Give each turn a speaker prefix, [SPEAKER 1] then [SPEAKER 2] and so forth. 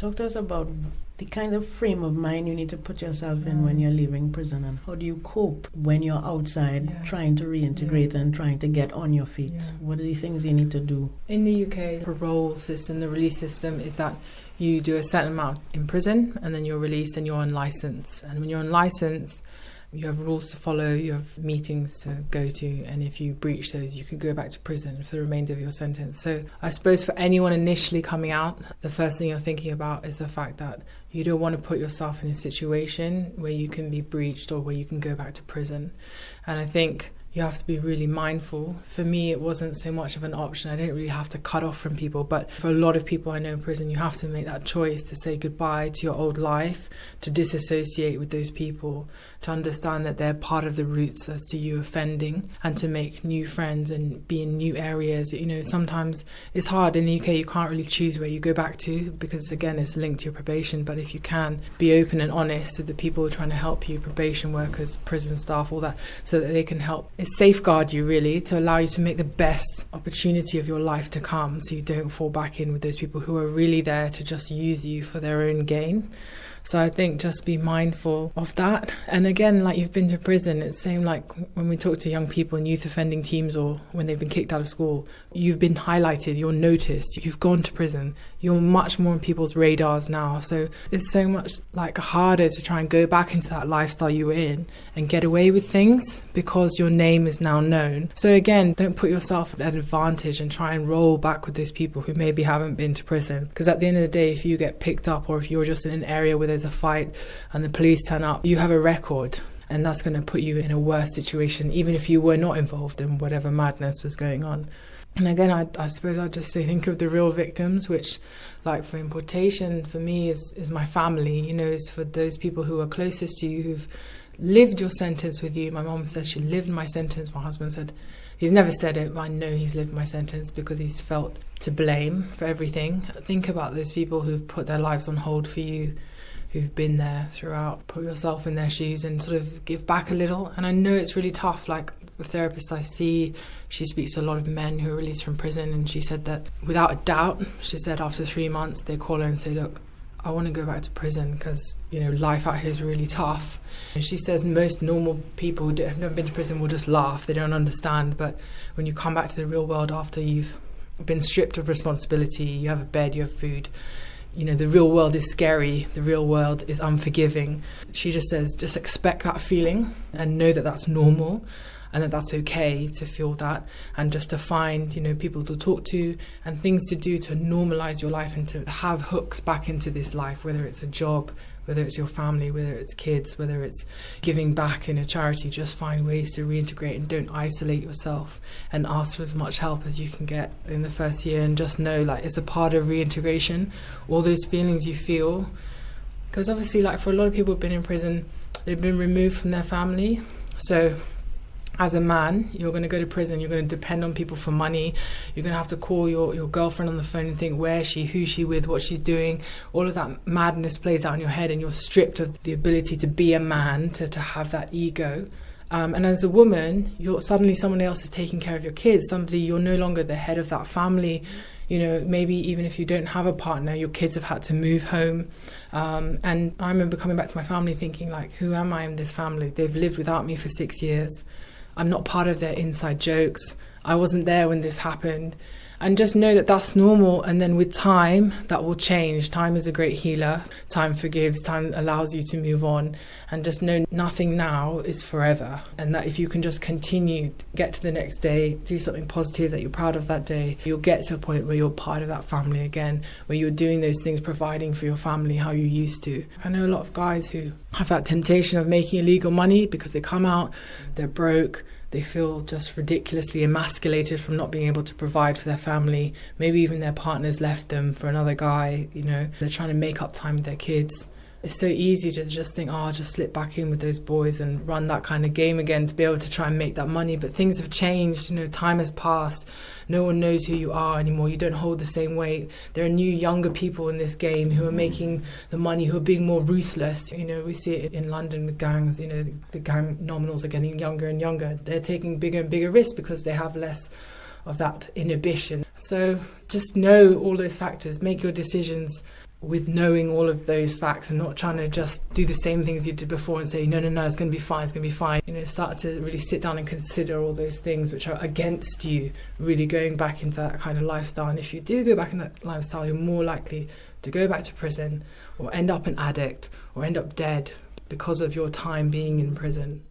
[SPEAKER 1] Talk to us about the kind of frame of mind you need to put yourself in when you're leaving prison, and how do you cope when you're outside trying to reintegrate and trying to get on your feet? What are the things you need to do?
[SPEAKER 2] In the UK, parole system, the release system is that you do a certain amount in prison and then you're released and you're on license. And when you're on license, you have rules to follow, you have meetings to go to, and if you breach those, you can go back to prison for the remainder of your sentence. So I suppose for anyone initially coming out, the first thing you're thinking about is the fact that you don't want to put yourself in a situation where you can be breached or where you can go back to prison. And I think you have to be really mindful. For me, it wasn't so much of an option. I didn't really have to cut off from people. But for a lot of people I know in prison, you have to make that choice to say goodbye to your old life, to disassociate with those people, to understand that they're part of the roots as to you offending, and to make new friends and be in new areas. You know, sometimes it's hard. In the UK, you can't really choose where you go back to because, again, it's linked to your probation. But if you can be open and honest with the people who are trying to help you, probation workers, prison staff, all that, so that they can help safeguard you, really, to allow you to make the best opportunity of your life to come, so you don't fall back in with those people who are really there to just use you for their own gain. So I think just be mindful of that. And again, like, you've been to prison, it's same like when we talk to young people in youth offending teams or when they've been kicked out of school, you've been highlighted, you're noticed, you've gone to prison, you're much more on people's radars now. So it's so much like harder to try and go back into that lifestyle you were in and get away with things because your name is now known. So again, don't put yourself at an advantage and try and roll back with those people who maybe haven't been to prison. Because at the end of the day, if you get picked up or if you're just in an area where there's a fight and the police turn up, you have a record, and that's going to put you in a worse situation, even if you were not involved in whatever madness was going on. And again, I suppose I'd just say think of the real victims, which, like for importation, for me is my family, you know, is for those people who are closest to you, who've lived your sentence with you. My mom said she lived my sentence. My husband said, he's never said it, but I know he's lived my sentence because he's felt to blame for everything. Think about those people who've put their lives on hold for you, who've been there throughout. Put yourself in their shoes and sort of give back a little. And I know it's really tough. Like the therapist I see, she speaks to a lot of men who are released from prison, and she said that without a doubt, she said after 3 months they call her and say, look, I want to go back to prison because, you know, life out here is really tough. And she says most normal people who have never been to prison will just laugh. They don't understand. But when you come back to the real world after you've been stripped of responsibility, you have a bed, you have food, you know, the real world is scary. The real world is unforgiving. She just says, just expect that feeling and know that that's normal and that that's okay to feel that, and just to find, you know, people to talk to and things to do to normalize your life and to have hooks back into this life, whether it's a job, whether it's your family, whether it's kids, whether it's giving back in a charity. Just find ways to reintegrate and don't isolate yourself, and ask for as much help as you can get in the first year, and just know, like, it's a part of reintegration, all those feelings you feel. Because obviously, like, for a lot of people who've been in prison, they've been removed from their family. So as a man, you're going to go to prison, you're going to depend on people for money, you're going to have to call your girlfriend on the phone and think, where is she, who's she with, what's she doing. All of that madness plays out in your head, and you're stripped of the ability to be a man, to have that ego. And as a woman, you're suddenly someone else is taking care of your kids. You're no longer the head of that family. You know, maybe even if you don't have a partner, your kids have had to move home. And I remember coming back to my family thinking, like, who am I in this family? They've lived without me for 6 years. I'm not part of their inside jokes. I wasn't there when this happened. And just know that that's normal. And then with time, that will change. Time is a great healer. Time forgives. Time allows you to move on. And just know nothing now is forever. And that if you can just continue, get to the next day, do something positive that you're proud of that day, you'll get to a point where you're part of that family again, where you're doing those things, providing for your family how you used to. I know a lot of guys who have that temptation of making illegal money because they come out, they're broke, they feel just ridiculously emasculated from not being able to provide for their family. Maybe even their partners left them for another guy, you know. They're trying to make up time with their kids. It's so easy to just think, I'll just slip back in with those boys and run that kind of game again to be able to try and make that money. But things have changed, you know, time has passed. No one knows who you are anymore. You don't hold the same weight. There are new, younger people in this game who are making the money, who are being more ruthless. You know, we see it in London with gangs. You know, the gang nominals are getting younger and younger. They're taking bigger and bigger risks because they have less of that inhibition. So just know all those factors. Make your decisions with knowing all of those facts and not trying to just do the same things you did before and say, no, it's going to be fine, it's going to be fine. Start to really sit down and consider all those things which are against you, really going back into that kind of lifestyle. And if you do go back in that lifestyle, you're more likely to go back to prison or end up an addict or end up dead because of your time being in prison.